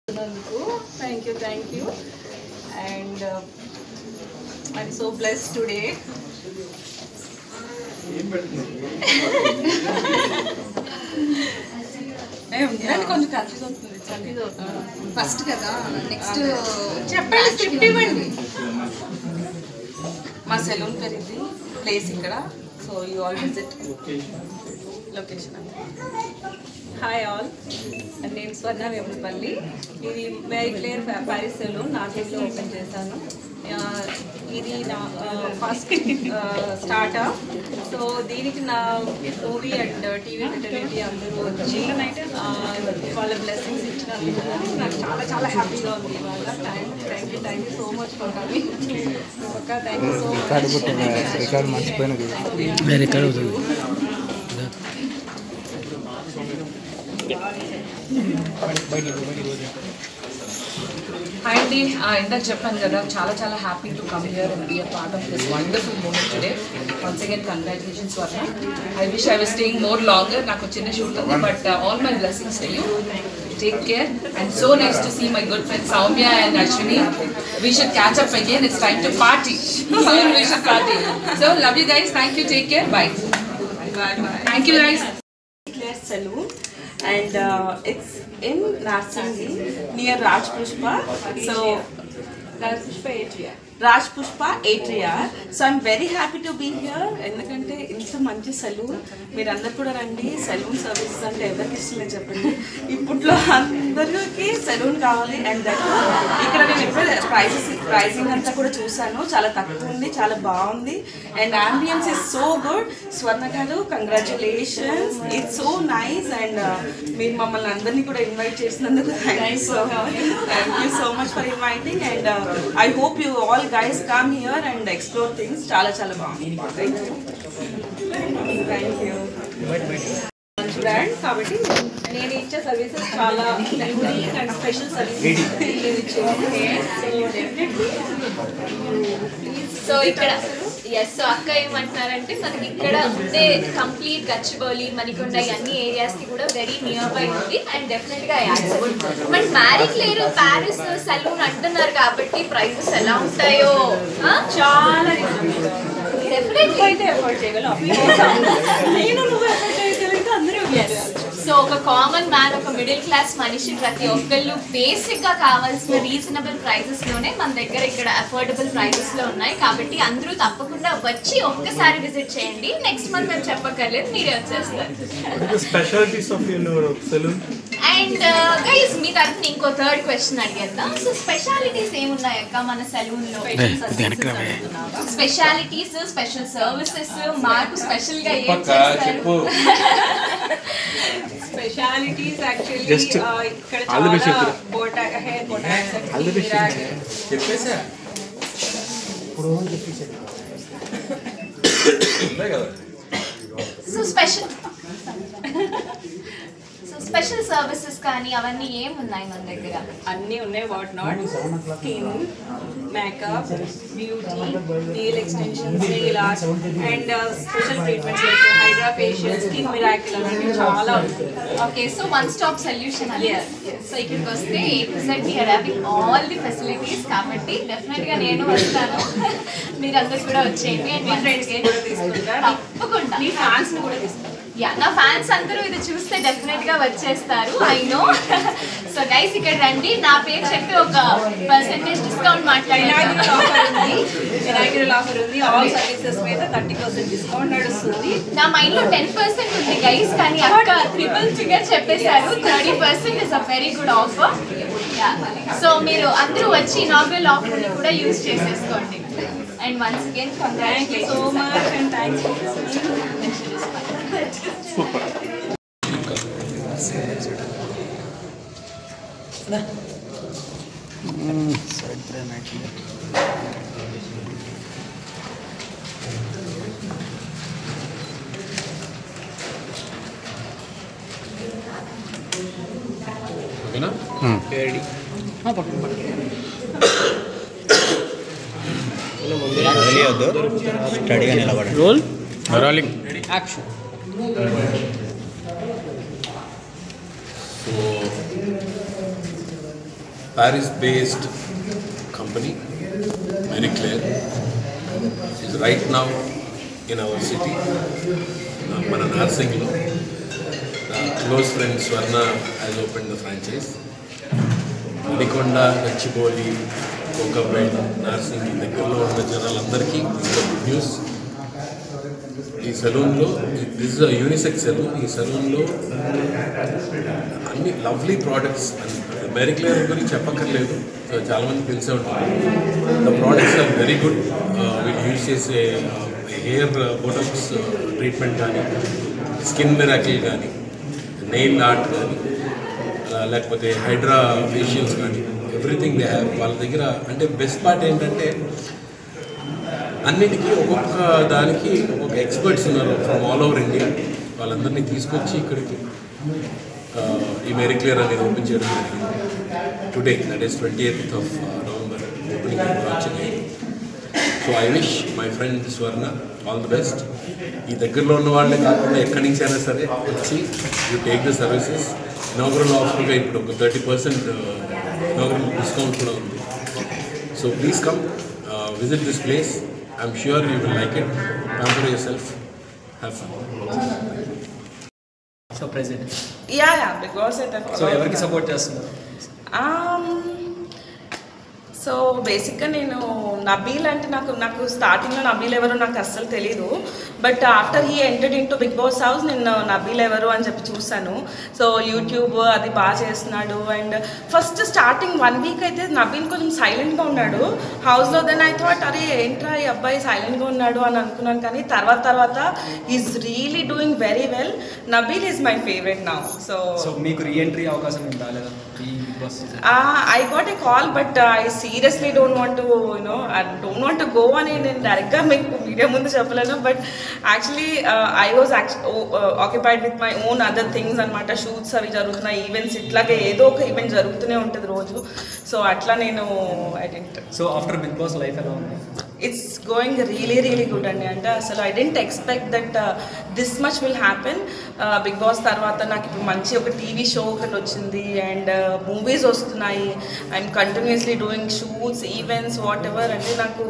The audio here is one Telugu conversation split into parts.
Thank you, and I'm so blessed today. కొంచెం కన్ఫ్యూజ్ అవుతుంది ఫస్ట్ కదా నెక్స్ట్ చెప్పండి స్క్రిప్ట్ ఇవ్వండి మా సెలూన్ పేరు ఇది ప్లేస్ ఇక్కడ so you all visit location hi all నేను స్వర్ణ వేములపల్లి ఇది మేరీ క్లేర్ ప్యారిస్ సెలూన్ నార్త్లో ఓపెన్ చేశాను ఇది నా ఫస్ట్ స్టార్ట్అప్ సో దీనికి నా మూవీ అండ్ టీవీ ఫెటర్నిటీ అందరూ వచ్చి వాళ్ళ బ్లెస్సింగ్స్ ఇచ్చినందుకు నాకు చాలా చాలా హ్యాపీగా ఉంది ఇవాళ thank you so much for coming thank you so much Hi Andy, ఇందాక చెప్పాను కదా చాలా happy to come here and be a part of this wonderful moment today once again congratulations Varna I wish I was staying more longer నాకు చిన్న షూట్ ఉంది but all my blessings to you take care and so nice to see my good friends Soumya and Ashwini. We should catch up again. It's time to party. Soon we should party. So love you guys. Thank you. Take care. Bye. Thank you guys. Claire Saloon and it's in Narsingi near Raj Pushpa. So Raj Pushpa Atria. So I'm very happy to be here. ఎందుకంటే ఇంత మంచి సలూన్ మీరు అందరు కూడా రండి సలూన్ సర్వీసెస్ అంటే ఎవరికి ఇష్టమే చెప్పండి ఇప్పట్లో అందరికీ సలూన్ కావాలి అండ్ ఇక్కడ నేను ఇప్పుడు ప్రైసింగ్ అంతా కూడా చూసాను చాలా తక్కువ ఉంది చాలా బాగుంది and ambience is so good స్వర్ణ గారు congratulations it's so nice and మీరు మమ్మల్ని అందరినీ కూడా ఇన్వైట్ చేసినందుకు thank you so much for inviting and I hope you all guys come here and explore things చాలా బాగుంది థ్యాంక్ యూ బ్రాండ్ కాబట్టి నేను ఇచ్చే సర్వీసెస్ చాలా unique and special services so ఇక్కడ ఎస్ సో అక్క ఏమంటున్నారంటే మనకి ఇక్కడ ఉండే కంప్లీట్ గచ్చిబౌలి మణికొండ అన్ని ఏరియాస్ కి కూడా వెరీ నియర్ బై ఉంది అండ్ డెఫినెట్ గా accessible but Mary Claire Paris salon అంటున్నారు కాబట్టి ప్రైసెస్ ఎలా ఉంటాయో చాలా డెఫినెట్లీ అయితే ఎఫర్ట్ చేయగలం నేను నువ్వు ఎఫర్ట్ చేయగలిగితే అందరూ సో ఒక కామన్ మ్యాన్ ఒక మిడిల్ క్లాస్ మనిషి ప్రతి ఒక్కళ్ళు బేసిక్ గా కావాల్సిన రీజనబుల్ ప్రైజెస్ లోనే మన దగ్గర ఇక్కడ అఫోర్డబుల్ ప్రైజెస్ లో ఉన్నాయి కాబట్టి అందరూ తప్పకుండా వచ్చి ఒక్కసారి విజిట్ చేయండి నెక్స్ట్ మంత్ మేము చెప్పక్కర్లేదు మీరే వచ్చేస్తారు specialities of your salon and guys మీ తరఫున ఇంకో థర్డ్ క్వశ్చన్ అడిగేద్దాం సో స్పెషాలిటీస్ ఏమున్నాయక్క మన సలూన్ లో స్పెషాలిటీస్ స్పెషల్ సర్వీసెస్ మాకు స్పెషల్ గా ఏం చేస్తారు స్పెషాలిటీస్ యాక్చువల్లీ ఇక్కడ చాలా బోటాక్ హెయిర్ బోటాక్ చెప్పేసా ఇప్పుడు సో స్పెషల్ సర్వీసెస్ కానీ అవన్నీ ఏమున్నాయి మన దగ్గర అన్నీ ఉన్నాయి what not skin makeup beauty nail extensions nail art and special treatments like hydra facial skin miracle అలాంటివి చాలా ఉంటాయి okay so one stop solution so ఇక్కడికి వస్తే A to Z we are having all the facilities కాబట్టి డెఫినెట్ గా నేను వస్తాను మీరందరూ కూడా వచ్చేయండి అండ్ మీ ఫ్రెండ్స్ కూడా తీసుకుంటారు తప్పకుండా మీ ఫ్యాన్స్ కూడా తీసుకుంటారు యా నా ఫ్యాన్స్ అందరూ ఇది చూస్తే డెఫినెట్ గా వచ్చేస్తారు ఐ నో సో గైస్ ఇక్కడ రండి నా పేరు చెప్పి ఒక పర్సెంటేజ్ డిస్కౌంట్ ఇనాగ్రల్ ఆఫర్ ఉంది ఆల్ సర్వీసెస్ మీద 30% డిస్కౌంట్ నడుస్తుంది నా మైండ్ లో 10% ఉంది గైస్ కానీ అక్క ట్రిపుల్ ఫిగర్ చెప్పేశారు 30% is a very good offer so మీరు అందరూ వచ్చి ఇనాగ్రల్ ఆఫర్ ని కూడా యూజ్ చేసేసుకోండి and once again thank you so much and thanks super ఓకేనా రెడీ స్టడీగా నిలబడండి role rolling action Paris-based company, Marie Claire, is right now in our city. Mana Narsinglo, close friend Swarna has opened the franchise. Manikonda, Gachibowli, Kokapet, Narsingi, దగ్గరలో ఉన్న జనాలందరికీ గుడ్ న్యూస్. ఈ సలూన్లో this is a unisex salon. ఈ సలూన్లో అన్ని లవ్లీ ప్రోడక్ట్స్. మేరీ క్లేర్ గురించి చెప్పక్కర్లేదు, సో చాలామంది తెలిసే ఉంటారు. The products are very good. వీళ్ళు యూజ్ చేసే హెయిర్ బోటాక్స్ ట్రీట్మెంట్ కానీ, స్కిన్ మిరాకిల్ కానీ, నెయిల్ ఆర్ట్ కానీ, లేకపోతే హైడ్రా ఫేషియల్స్ కానీ, ఎవ్రీథింగ్ దే హ్యావ్ వాళ్ళ దగ్గర. అంటే బెస్ట్ పార్ట్ ఏంటంటే అన్నిటికీ ఒక్కొక్క దానికి ఒక్కొక్క ఎక్స్పర్ట్స్ ఉన్నారు ఫ్రమ్ ఆల్ ఓవర్ ఇండియా. వాళ్ళందరినీ తీసుకొచ్చి ఇక్కడికి ఈ మేరీ క్లియర్ అనేది ఓపెన్ చేయడం జరిగింది. Today, that is 28th of November, opening launching అయింది. So I wish my friend Swarna all the best. ఈ దగ్గరలో ఉన్న వాళ్ళే కాకుండా ఎక్కడి నుంచి అయినా సరే వచ్చి you take the services. Inaugural ఆఫర్గా ఇప్పుడు ఒక 30% ఇనాగరల్ డిస్కౌంట్ కూడా ఉంది. So please come visit this place. I'm sure you will like it. Pamper yourself. Have fun. So president. Yeah, Big Boss అయితే సో ఎవరికి సపోర్ట్ చేస్తున్నారు? సో బేసిక్గా నేను నబీల్ అంటే నాకు స్టార్టింగ్లో నబీల్ ఎవరు నాకు అస్సలు తెలీదు. But after he entered in to Bigg Boss house నేను నబీల్ ఎవరు అని చెప్పి చూసాను. సో యూట్యూబ్ అది బాగా చేస్తున్నాడు. అండ్ ఫస్ట్ స్టార్టింగ్ 1 week అయితే నబీల్ కొంచెం సైలెంట్గా ఉన్నాడు హౌస్లో. దెన్ ఐ థాట్ అరే ఏంట్రా ఈ అబ్బాయి సైలెంట్గా ఉన్నాడు అని అనుకున్నాను. కానీ తర్వాత is really doing very well. Nabeel is my favourite now. So మీకు రీఎంట్రీ అవకాశం ఏం రాలేదా ఈ Bigg Boss? I got a call, but I seriously don't want to go అని నేను డైరెక్ట్గా మీకు మీడియా ముందు చెప్పలేను. But actually I was occupied with my own other things అనమాట. షూట్స్ అవి జరుగుతున్నాయి, ఈవెంట్స్, ఇట్లాగే ఏదో ఒక ఈవెంట్ జరుగుతూనే ఉంటుంది రోజు. సో అట్లా నేను I didn't. So after Bigg Boss life ఎలా ఉంది? ఇట్స్ గోయింగ్ రియలీ గుడ్ అండి. అంటే అసలు I didn't expect that this much will happen. Bigg Boss తర్వాత నాకు ఇప్పుడు మంచి ఒక టీవీ షో ఒకటి వచ్చింది అండ్ మూవీస్ వస్తున్నాయి. I'm continuously doing shoots, events, what. అంటే నాకు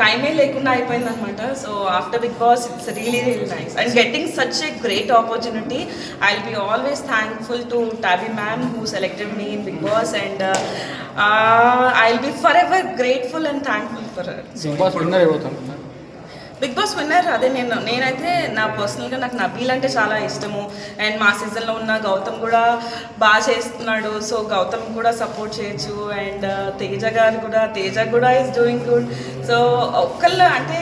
టైమే లేకుండా అయిపోయింది అనమాట. So after Bigg Boss it's really nice and getting such a great opportunity. I will B always thankful to టాబీ ma'am who selected me in Bigg Boss and I will be forever grateful and thankful for her. Bigg Boss winner అదే నేనైతే నా పర్సనల్గా నాకు నబీల్ అంటే చాలా ఇష్టము. అండ్ మా సీజన్లో ఉన్న గౌతమ్ కూడా బాగా చేస్తున్నాడు. సో గౌతమ్ కూడా సపోర్ట్ చేయొచ్చు. అండ్ తేజ కూడా ఈజ్ డూయింగ్ గుడ్. సో ఒక్కళ్ళు అంటే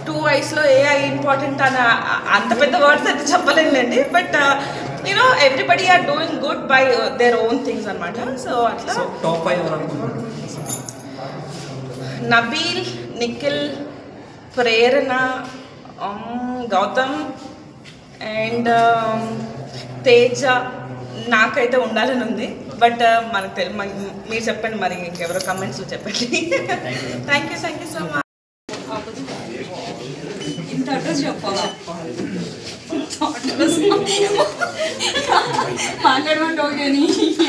2 eyesలో AI ఇంపార్టెంట్ అని అంత పెద్ద వర్డ్స్ అయితే చెప్పలేండి. But everybody are doing good by their own things అనమాట. సో అట్లా టాప్ 5 నబీల్, నిఖిల్, ప్రేరణ, గౌతమ్ అండ్ తేజ నాకైతే ఉండాలని ఉంది. బట్ మనకు మీరు చెప్పండి, మరి ఇంకెవరో కమెంట్స్లో చెప్పండి. Thank you so much. ఇంత అడ్రస్ చెప్పాలా? మాట్లాడమంటే ఓకే, నీ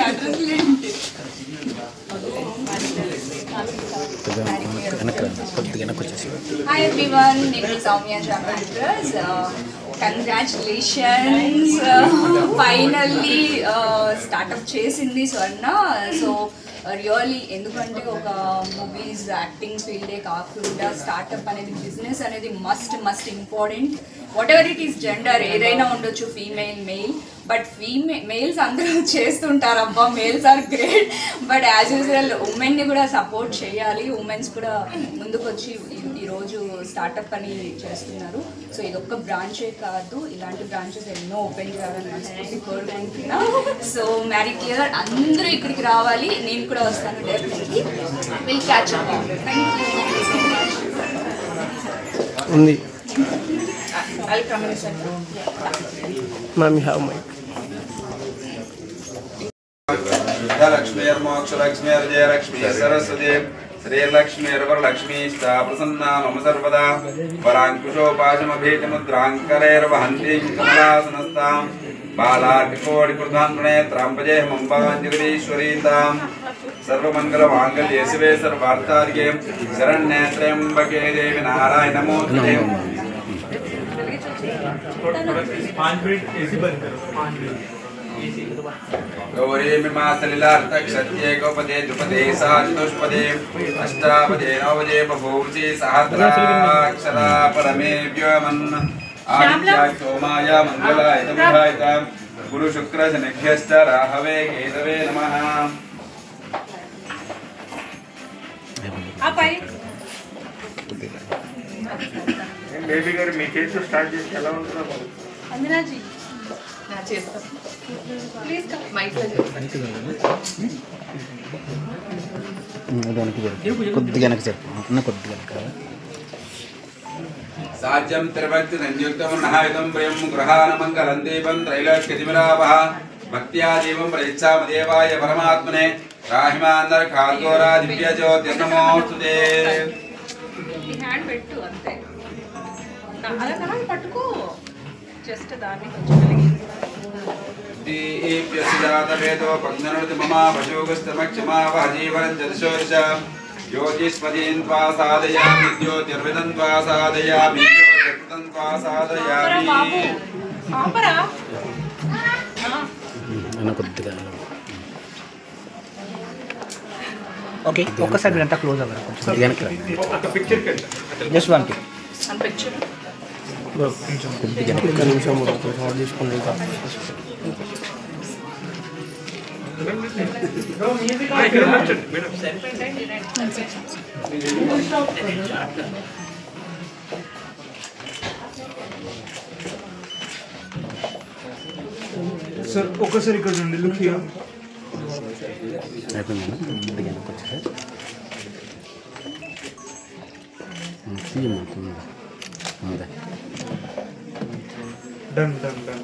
అడ్రస్ ఏంటి? Hi everyone, name is Soumya Jamandras. Congratulations, finally startup chesindi Swarna. So really ఎందుకంటే ఒక మూవీస్ యాక్టింగ్ ఫీల్డే కాకుండా స్టార్టప్ అనేది బిజినెస్ అనేది must important. Whatever it is gender ఏదైనా ఉండొచ్చు, ఫీమేల్ మెయిల్, బట్ మేల్స్ అందరూ చేస్తుంటారు. అబ్బా males are great, but as usual ఉమెన్ని కూడా సపోర్ట్ చేయాలి. ఉమెన్స్ కూడా ముందుకు వచ్చి ఈరోజు స్టార్టప్ అని చేస్తున్నారు. సో ఇదొక్క బ్రాంచే కాదు, ఇలాంటి బ్రాంచెస్ ఎన్నో ఓపెన్ చేయాలని మనస్ఫూర్తి కోరుకుంటున్నా. సో మ్యారీ క్లియర్ అందరూ ఇక్కడికి రావాలి, నేను కూడా వస్తాను definitely. Will catch up. Thank you so much. ఉంది Ma'am, you have mic. लक्ष्मीर्मोक्षलक्ष्मीर्जयलक्ष्मी Saraswati श्रीलक्ष्मीर्वरलक्ष्मी Prasanna मम सर्वदा वराङ्कुशोपाशमभीतिमुद्राङ्करैर्वहन्तीं कमलासनस्तां बालार्ककोटिकृतां प्रणेत्रां भजेऽहमम्बां जगदीश्वरीतां सर्वमंगलमांगल्ये शिवे सर्वार्थसाधिके शरण्ये त्र्यंबके देवी नारायण नमोस्तुते। गौरी मीमा सलिलार्थक्षत्ये गोपदे द्रुपदे साचतुष्पदे अष्टापदे नवदे बभूषि सहस्राक्षरा परमे व्योमन् आदित्याय सोमाय मंगलाय तमहाय गुरु शुक्र शनिभ्यश्च राहवे केतवे नमः। బేబీ గారు మీ కేసు స్టార్ట్ చేసి ఎలా ఉంటుందో అంజనాజీ నా చేస్తా ప్లీజ్ మైక్ కొద్దిగా వెనక్కి చెప్పు అన్న కొద్దిగా साज्यं त्रिभक्ति संयुक्तं नहायतं प्रियं गृहाण मंगलं दीपं त्रैलोक्यतिमिरावः भक्त्या देवं प्रयच्छाम देवाय परमात्मने राहिमान्दर खाद्गोरा दिव्य ज्योतिर्नमोस्तुते। ఈ హ్యాండ్ పెట్టు అంతే అలా కన్నా పట్టుకో జస్ట్ దాన్ని కొంచెం दीप्यसिदातवेदो पग्ननोति मम पशुगस्तमक्षमा वजीवनं जदशोर्ष ज्योतिष्पदीन् त्वा साधयामि ज्योतिर्विदन् त्वा साधयामि ज्योतिर्विदन् त्वा साधयामि। అన్న కొద్దిగా ఓకే ఒక్కసారి మీరంతా క్లోజ్ అవ్వరు కొంచెం వెనక్కి జస్ట్ వన్ పిక్చర్ కొద్దిగా ఒక్క నిమిషం షార్ట్ తీసుకుని సార్ ఒక్కసారి ఇక్కడ నుండి లుక్ హియర్ అయిపోయిందా కొద్దిగా వచ్చేసారి డన్ డన్ డన్